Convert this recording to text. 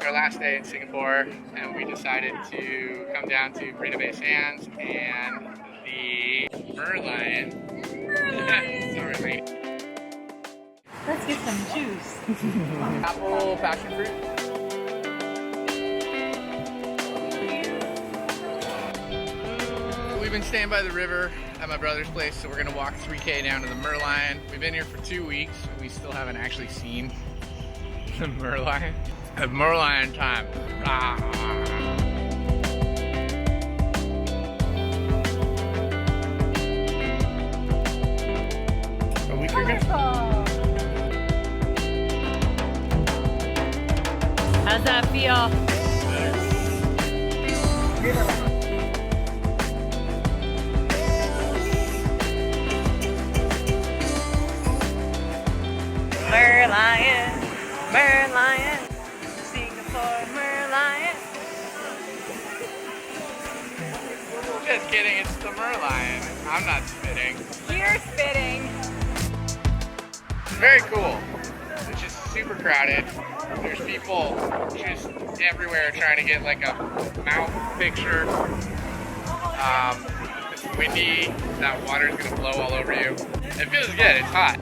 It's our last day in Singapore, and we decided to come down to Marina Bay Sands and the Merlion. Sorry, lady. Let's get some juice. Apple passionfruit. We've been staying by the river at my brother's place, so we're gonna walk 3K down to the Merlion. We've been here for 2 weeks. We still haven't actually seen the Merlion. At Merlion time. A week ago. How's that feel? Merlion, Merlion, Singapore Merlion. Just kidding, it's the Merlion. I'm not spitting. You're spitting. It's very cool. It's just super crowded. There's people just everywhere trying to get like a mouth picture. It's windy. That water's gonna blow all over you. It feels good. It's hot.